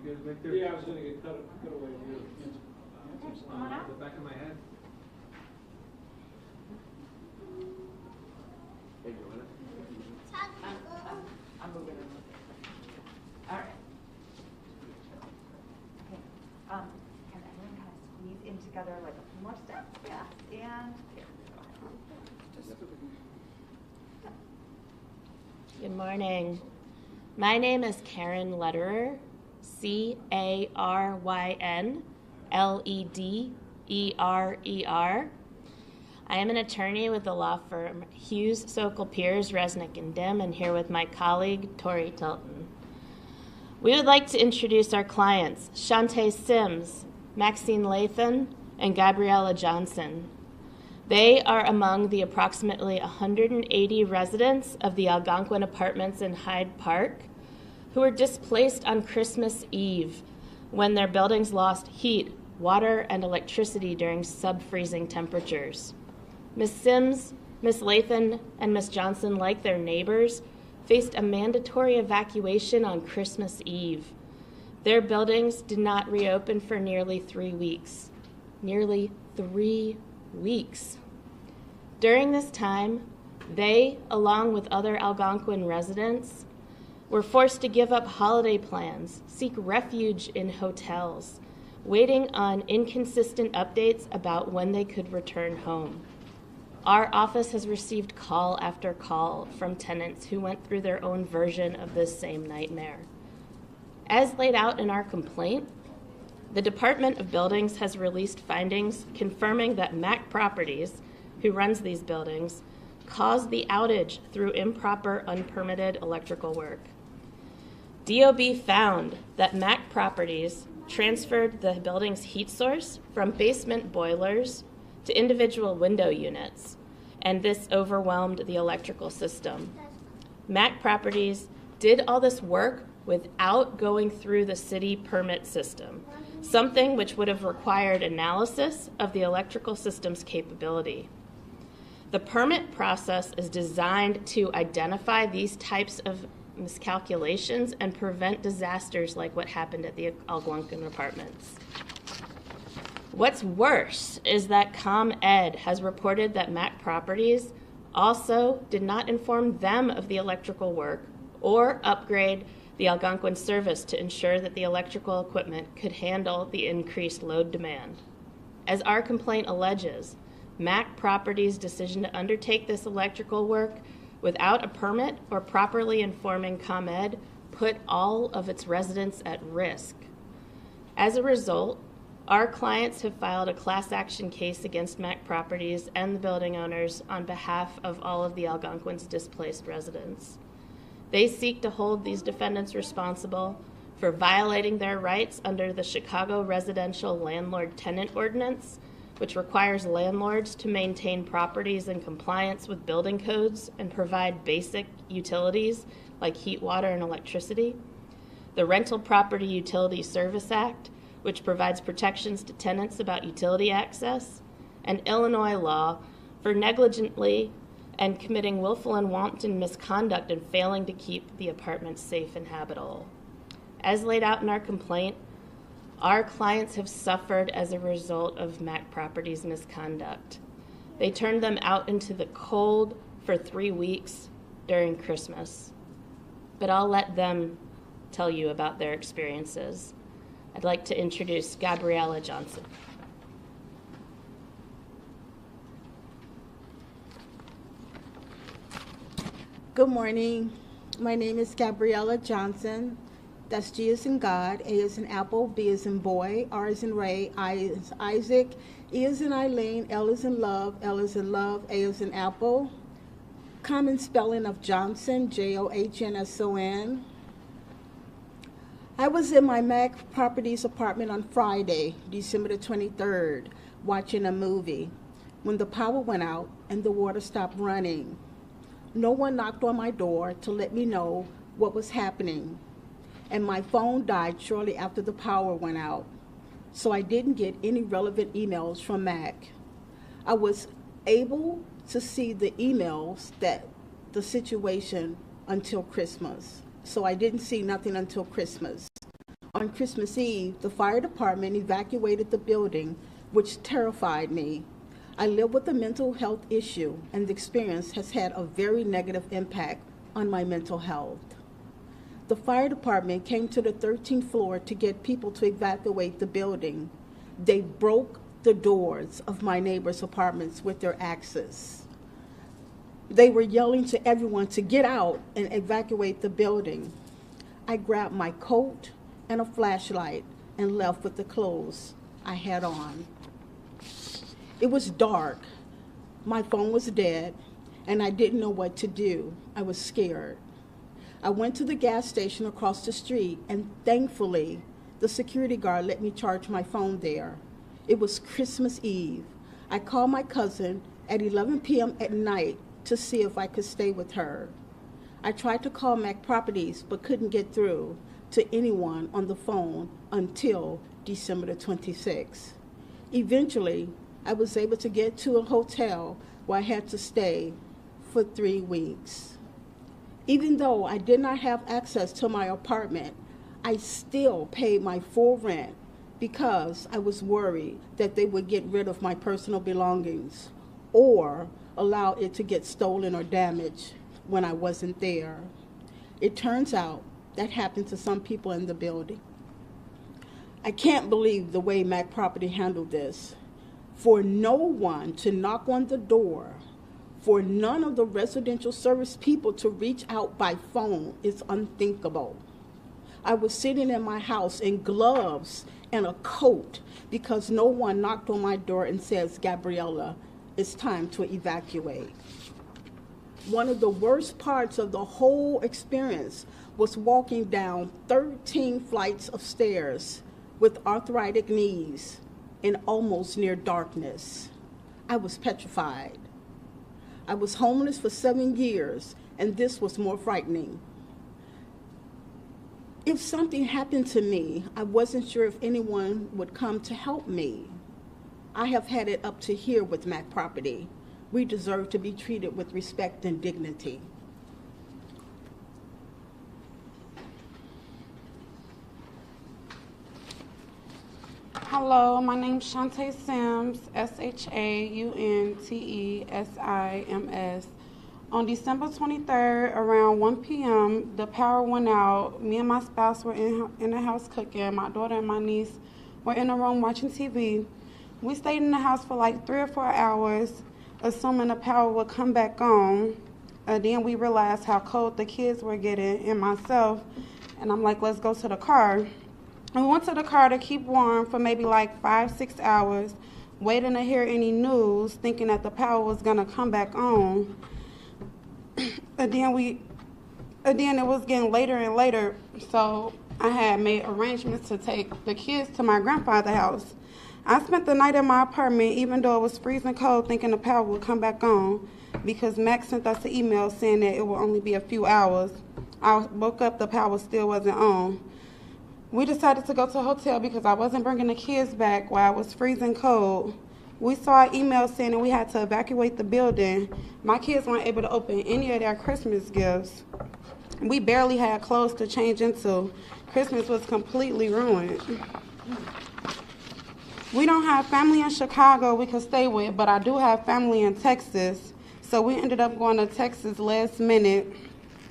guys back there? Yeah, I was going to get cut away here. Come on out. The back of my head. Hey, Joanna. I'm moving it. All right. Okay. Can everyone kind of squeeze in together like a few more steps? Yeah. And here. Good morning. My name is Karen Lederer, CarynLederer. I am an attorney with the law firm Hughes, Sokol, Piers, Resnick, and Dim, and here with my colleague, Tori Tilton. We would like to introduce our clients, Chante Sims, Maxine Lathan, and Gabriella Johnson. They are among the approximately 180 residents of the Algonquin Apartments in Hyde Park who were displaced on Christmas Eve when their buildings lost heat, water, and electricity during sub-freezing temperatures. Ms. Sims, Ms. Lathan, and Ms. Johnson, like their neighbors, faced a mandatory evacuation on Christmas Eve. Their buildings did not reopen for nearly 3 weeks. Nearly 3 weeks. During this time, they, along with other Algonquin residents, were forced to give up holiday plans, seek refuge in hotels, waiting on inconsistent updates about when they could return home. Our office has received call after call from tenants who went through their own version of this same nightmare. As laid out in our complaint, the Department of Buildings has released findings confirming that MAC Properties, who runs these buildings, caused the outage through improper, unpermitted electrical work. DOB found that MAC Properties transferred the building's heat source from basement boilers to individual window units, and this overwhelmed the electrical system. MAC Properties did all this work without going through the city permit system, something which would have required analysis of the electrical system's capability. The permit process is designed to identify these types of miscalculations and prevent disasters like what happened at the Algonquin Apartments. What's worse is that ComEd has reported that MAC Properties also did not inform them of the electrical work or upgrade the Algonquin service to ensure that the electrical equipment could handle the increased load demand. As our complaint alleges, MAC Properties' decision to undertake this electrical work without a permit or properly informing ComEd put all of its residents at risk. As a result, our clients have filed a class action case against MAC Properties and the building owners on behalf of all of the Algonquin's displaced residents. They seek to hold these defendants responsible for violating their rights under the Chicago Residential Landlord-Tenant Ordinance, which requires landlords to maintain properties in compliance with building codes and provide basic utilities like heat, water, and electricity. The Rental Property Utility Service Act, which provides protections to tenants about utility access, and Illinois law for negligently and committing willful and wanton misconduct and failing to keep the apartments safe and habitable. As laid out in our complaint, our clients have suffered as a result of MAC Properties' misconduct. They turned them out into the cold for 3 weeks during Christmas. But I'll let them tell you about their experiences. I'd like to introduce Gabriella Johnson. Good morning. My name is Gabriella Johnson. That's G as in God, A as in Apple, B as in boy, R as in Ray, I as Isaac, E as in Eileen, L as in love, L as in love, A as in Apple. Common spelling of Johnson, Johnsson. I was in my MAC Properties apartment on Friday, December the 23rd, watching a movie when the power went out and the water stopped running. No one knocked on my door to let me know what was happening, and my phone died shortly after the power went out, so I didn't get any relevant emails from MAC. I was able to see the emails that the situation until Christmas, so I didn't see nothing until Christmas. On Christmas Eve, the fire department evacuated the building, which terrified me. I live with a mental health issue, and the experience has had a very negative impact on my mental health. The fire department came to the 13th floor to get people to evacuate the building. They broke the doors of my neighbors' apartments with their axes. They were yelling to everyone to get out and evacuate the building. I grabbed my coat and a flashlight and left with the clothes I had on. It was dark. My phone was dead, and I didn't know what to do. I was scared. I went to the gas station across the street, and thankfully, the security guard let me charge my phone there. It was Christmas Eve. I called my cousin at 11 p.m. at night to see if I could stay with her. I tried to call MAC Properties, but couldn't get through to anyone on the phone until December the 26th. Eventually, I was able to get to a hotel where I had to stay for 3 weeks. Even though I did not have access to my apartment, I still paid my full rent because I was worried that they would get rid of my personal belongings or allow it to get stolen or damaged when I wasn't there. It turns out that happened to some people in the building. I can't believe the way MAC Property handled this. For no one to knock on the door, for none of the residential service people to reach out by phone is unthinkable. I was sitting in my house in gloves and a coat because no one knocked on my door and says, "Gabriella, it's time to evacuate." One of the worst parts of the whole experience was walking down 13 flights of stairs with arthritic knees and almost near darkness. I was petrified. I was homeless for 7 years, and this was more frightening. If something happened to me, I wasn't sure if anyone would come to help me. I have had it up to here with MAC Property. We deserve to be treated with respect and dignity. Hello, my name's Chante Sims, SHAUNTESIMS. On December 23rd, around 1 p.m., the power went out. Me and my spouse were in the house cooking. My daughter and my niece were in the room watching TV. We stayed in the house for like 3 or 4 hours, assuming the power would come back on. And then we realized how cold the kids were getting and myself. And I'm like, let's go to the car. And we went to the car to keep warm for maybe like 5-6 hours, waiting to hear any news, thinking that the power was gonna come back on. And then it was getting later and later, so I had made arrangements to take the kids to my grandfather's house. I spent the night in my apartment, even though it was freezing cold, thinking the power would come back on, because Max sent us an email saying that it would only be a few hours. I woke up, the power still wasn't on. We decided to go to a hotel because I wasn't bringing the kids back while it was freezing cold. We saw an email saying that we had to evacuate the building. My kids weren't able to open any of their Christmas gifts. We barely had clothes to change into. Christmas was completely ruined. We don't have family in Chicago we could stay with, but I do have family in Texas. So we ended up going to Texas last minute.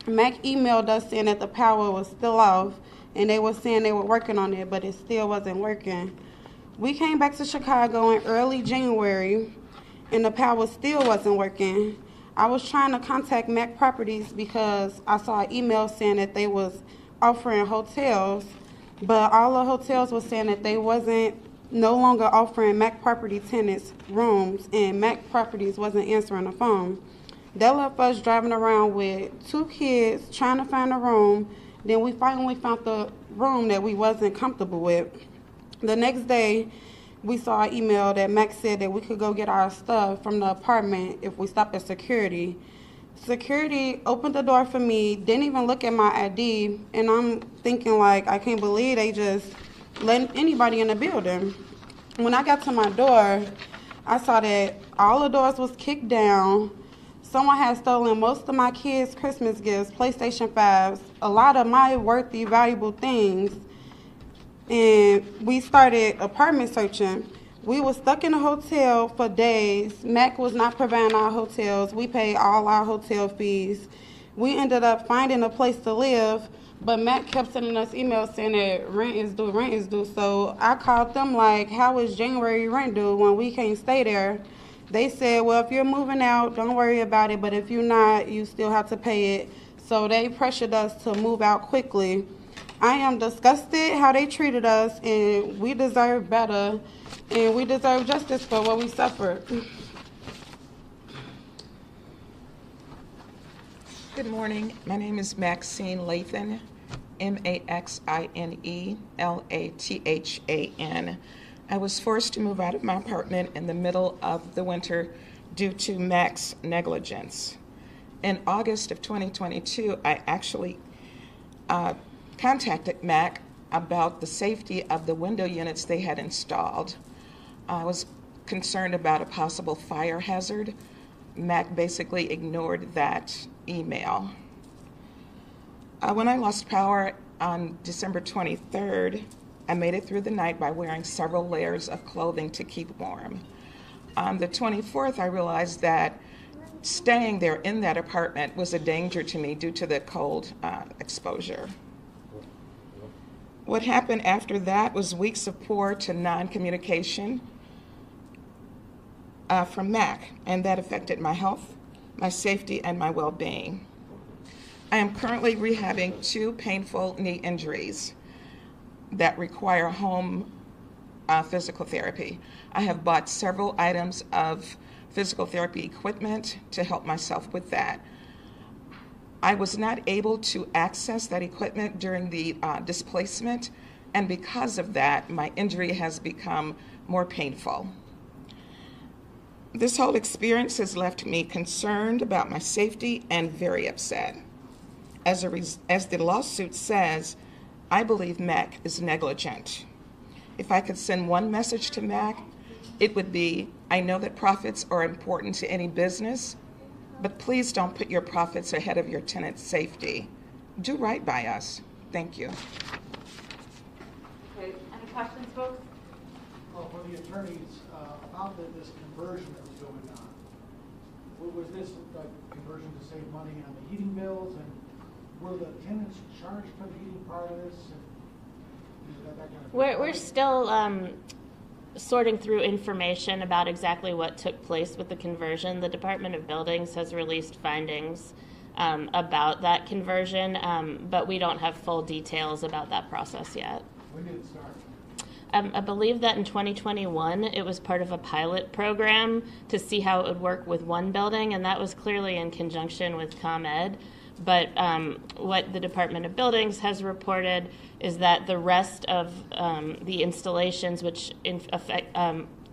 Mac emailed us saying that the power was still off, and they were saying they were working on it, but it still wasn't working. We came back to Chicago in early January, and the power still wasn't working. I was trying to contact MAC Properties because I saw an email saying that they was offering hotels, but all the hotels were saying that they wasn't no longer offering MAC Property tenants rooms, and MAC Properties wasn't answering the phone. They left us driving around with 2 kids trying to find a room. Then we finally found the room that we wasn't comfortable with. The next day, we saw an email that Max said that we could go get our stuff from the apartment if we stopped at security. Security opened the door for me, didn't even look at my ID, and I'm thinking like, I can't believe they just let anybody in the building. When I got to my door, I saw that all the doors was kicked down. Someone had stolen most of my kids' Christmas gifts, PlayStation 5s, a lot of my worthy, valuable things. and we started apartment searching. We were stuck in a hotel for days. MAC was not providing our hotels. We paid all our hotel fees. We ended up finding a place to live, but MAC kept sending us emails saying that rent is due, rent is due. So I called them like, how is January rent due when we can't stay there? They said, well, if you're moving out, don't worry about it, but if you're not, you still have to pay it. So they pressured us to move out quickly. I am disgusted how they treated us, and we deserve better, and we deserve justice for what we suffered. Good morning. My name is Maxine Lathan, MaxineLathan. I was forced to move out of my apartment in the middle of the winter due to MAC's negligence. In August of 2022, I actually contacted MAC about the safety of the window units they had installed. I was concerned about a possible fire hazard. MAC basically ignored that email. When I lost power on December 23rd, I made it through the night by wearing several layers of clothing to keep warm. On the 24th, I realized that staying there in that apartment was a danger to me due to the cold exposure. What happened after that was weeks of poor to non-communication from MAC, and that affected my health, my safety, and my well-being. I am currently rehabbing 2 painful knee injuries that require home physical therapy. I have bought several items of physical therapy equipment to help myself with that. I was not able to access that equipment during the displacement, and because of that, my injury has become more painful. This whole experience has left me concerned about my safety and very upset. As the lawsuit says, I believe MAC is negligent. If I could send one message to MAC, it would be, I know that profits are important to any business, but please don't put your profits ahead of your tenant's safety. Do right by us. Thank you. Okay, any questions, folks? Well, for the attorneys, about this conversion that was going on, was this like conversion to save money on the heating bills, and were the tenants charged for the heating part of this? And that kind of We're still sorting through information about exactly what took place with the conversion. The Department of Buildings has released findings about that conversion, but we don't have full details about that process yet. When did it start? I believe that in 2021 it was part of a pilot program to see how it would work with one building, and that was clearly in conjunction with ComEd. But what the Department of Buildings has reported is that the rest of the installations, which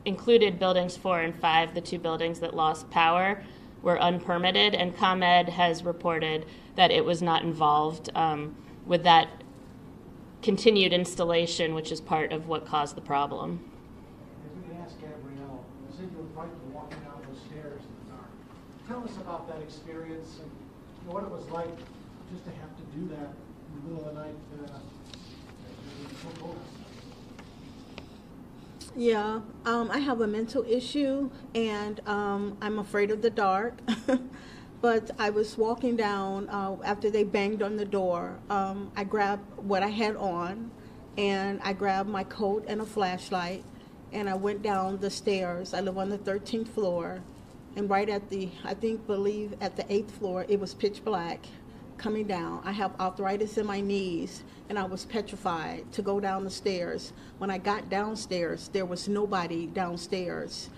included buildings 4 and 5, the 2 buildings that lost power, were unpermitted, and ComEd has reported that it was not involved with that continued installation, which is part of what caused the problem. If we can ask Gabriella, you said you were frightened walking down those stairs in the dark. Tell us about that experience and what it was like just to have to do that in the middle of the night. Yeah, I have a mental issue, and I'm afraid of the dark. But I was walking down after they banged on the door. I grabbed what I had on, and I grabbed my coat and a flashlight, and I went down the stairs. I live on the 13th floor, and right at the, believe at the 8th floor, it was pitch black coming down. I have arthritis in my knees, and I was petrified to go down the stairs. When I got downstairs, there was nobody downstairs,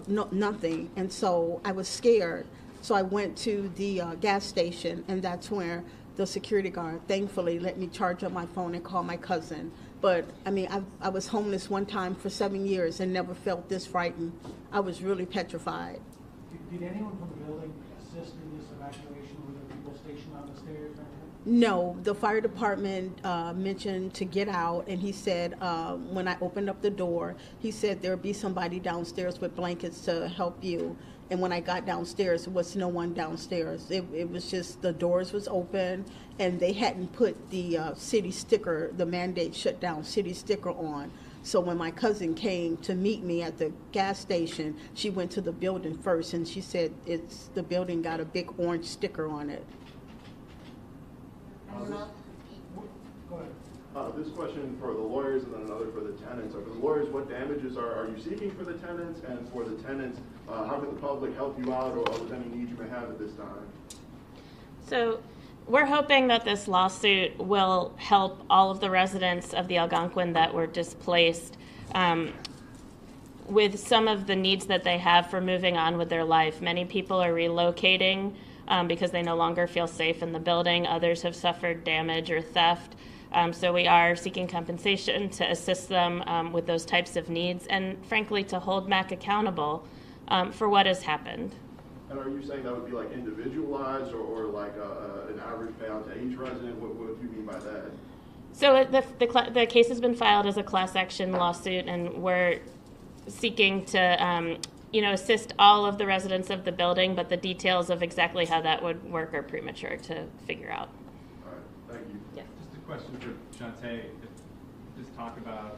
nothing, and so I was scared. So I went to the gas station, and that's where the security guard thankfully let me charge up my phone and call my cousin. But I mean, I was homeless one time for 7 years and never felt this frightened. I was really petrified. Did anyone from the building assist in this evacuation? Were there people stationed on the stairs? No, the fire department mentioned to get out, and he said when I opened up the door, he said there'd be somebody downstairs with blankets to help you. And when I got downstairs, there was no one downstairs. It was just the doors was open, and they hadn't put the city sticker, the mandate shut down city sticker on. So when my cousin came to meet me at the gas station, she went to the building first, and she said the building got a big orange sticker on it. Go ahead. This question for the lawyers and then another for the tenants. For the lawyers, what damages are you seeking for the tenants? And for the tenants, how can the public help you out or with any needs you may have at this time? So we're hoping that this lawsuit will help all of the residents of the Algonquin that were displaced with some of the needs that they have for moving on with their life. Many people are relocating because they no longer feel safe in the building. Others have suffered damage or theft. So we are seeking compensation to assist them with those types of needs and, frankly, to hold MAC accountable for what has happened. And are you saying that would be like individualized or like an average payout to each resident? What do you mean by that? So the case has been filed as a class action lawsuit, and we're seeking to assist all of the residents of the building, but the details of exactly how that would work are premature to figure out. All right, thank you. Yeah. Just a question for Chante. Just talk about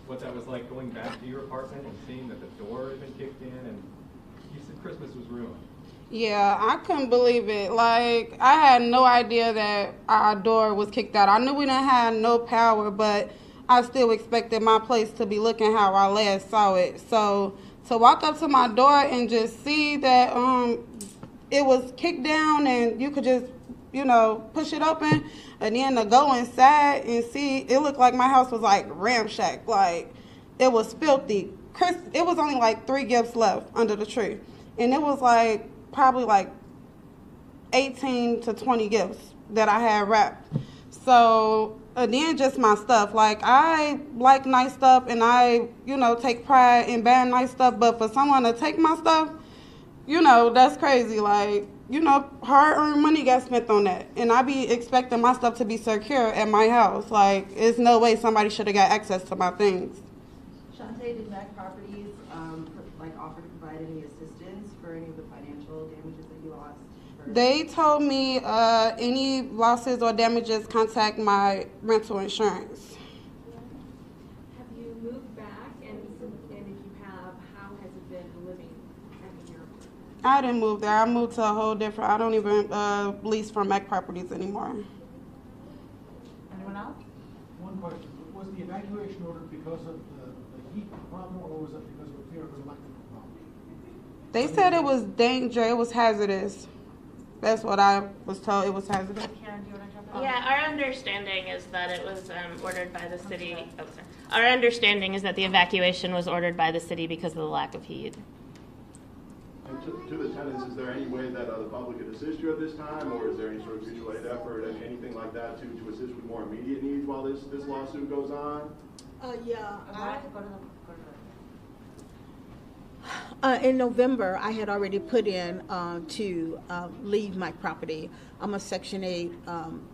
what that was like going back to your apartment and seeing that the door had been kicked in, and you said Christmas was ruined. Yeah, I couldn't believe it. Like, I had no idea that our door was kicked out. I knew we didn't have no power, but I still expected my place to be looking how I last saw it. So to walk up to my door and just see that it was kicked down and you could just, push it open, and then to go inside and see, it looked like my house was like ramshack. Like, it was filthy. It was only like 3 gifts left under the tree. And it was like probably like 18 to 20 gifts that I had wrapped. So then just my stuff. Like, I like nice stuff and I, take pride in buying nice stuff. But for someone to take my stuff, that's crazy. Like, hard-earned money got spent on that. And I be expecting my stuff to be secure at my house. Like, there's no way somebody should have got access to my things. Chante, did MAC Properties offer to provide any assistance for any of the financial damages that you lost? They told me any losses or damages, contact my rental insurance. Have you moved back? And if you have, how has it been living in your apartment? I didn't move there. I moved to a whole different, I don't even lease from MAC Properties anymore. Anyone else? One question, was the evacuation ordered because of the heat problem, or was it because of fear of an electrical problem? They said it was dangerous, it was hazardous. That's what I was told, it was hazardous. Karen, do you want to jump in? Yeah, our understanding is that it was ordered by the city. Oh, sorry. Our understanding is that the evacuation was ordered by the city because of the lack of heat. And to the tenants, is there any way that the public could assist you at this time, or is there any sort of mutual aid effort, anything like that to assist with more immediate needs while this lawsuit goes on? In November, I had already put in to leave my property. I'm a Section 8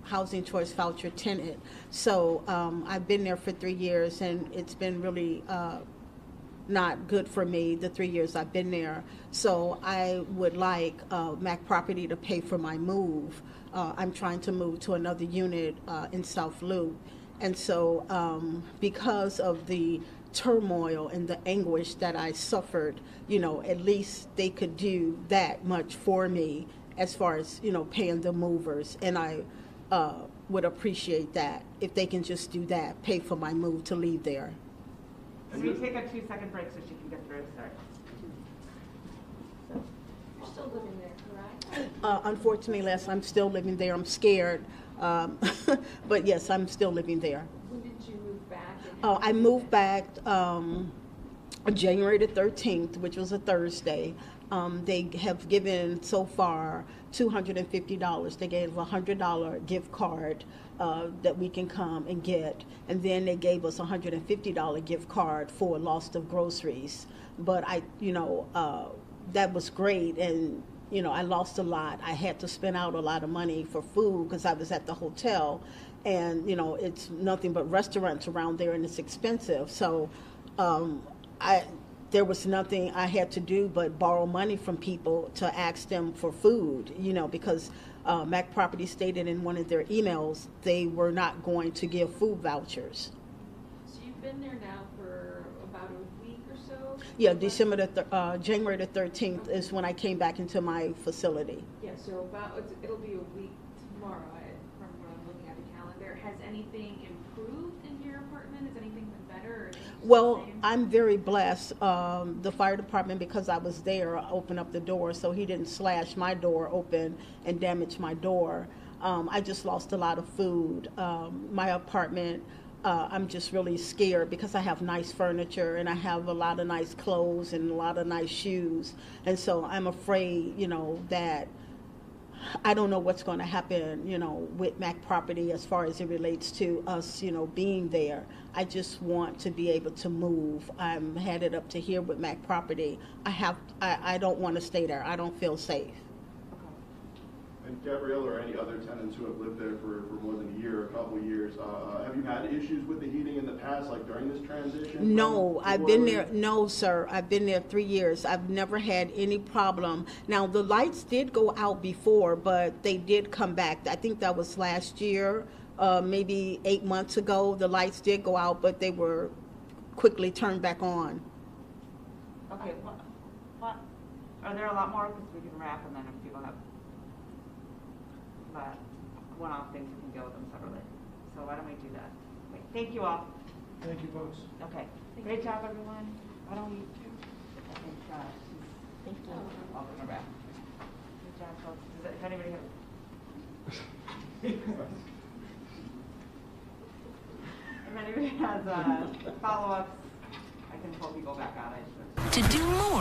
housing choice voucher tenant. So I've been there for 3 years, and it's been really not good for me the 3 years I've been there. So I would like MAC Property to pay for my move. I'm trying to move to another unit in South Loop. And so because of the turmoil and the anguish that I suffered, at least they could do that much for me as far as, paying the movers. And I would appreciate that if they can just do that, pay for my move to leave there. Can we take a 2-second break so she can get through? Sorry. You're still living there, correct? Unfortunately, Les, I'm still living there. I'm scared. But yes, I'm still living there. When did you move back? I moved back January the 13th, which was a Thursday. They have given so far $250. They gave a $100 gift card that we can come and get. And then they gave us a $150 gift card for loss of groceries. But that was great. And You know, I lost a lot. I had to spend out a lot of money for food because I was at the hotel, and you know, it's nothing but restaurants around there, and it's expensive. So, there was nothing I had to do but borrow money from people to ask them for food. You know, because MAC Property stated in one of their emails they were not going to give food vouchers. So you've been there now for about a week or so? Yeah, January the 13th is when I came back into my facility. Yeah, so it'll be a week tomorrow, from what I'm looking at the calendar. Has anything improved in your apartment? Has anything been better? Or things Well, the same? I'm very blessed. The fire department, because I was there, opened up the door, so he didn't slash my door open and damage my door. I just lost a lot of food. My apartment, I'm just really scared because I have nice furniture and I have a lot of nice clothes and a lot of nice shoes. And so I'm afraid, you know, that I don't know what's going to happen, you know, with MAC Property as far as it relates to us, you know, being there. I just want to be able to move. I'm headed up to here with MAC Property. I don't want to stay there. I don't feel safe. And Gabriella, or any other tenants who have lived there for more than a year, a couple of years, have you had issues with the heating in the past, like during this transition? No, I've been there. No, sir. I've been there 3 years. I've never had any problem. Now, the lights did go out before, but they did come back. I think that was last year, maybe 8 months ago. The lights did go out, but they were quickly turned back on. Okay, what, are there a lot more? Because we can wrap, and then if people have one-off things, we can deal with them separately. So why don't we do that? Wait, thank you all. Thank you, folks. Okay, great job, everyone. Why don't we, I think, Thank you. I'll bring her back. Good job, folks. Does anybody have? If anybody has follow-ups, I can pull people back out. To do more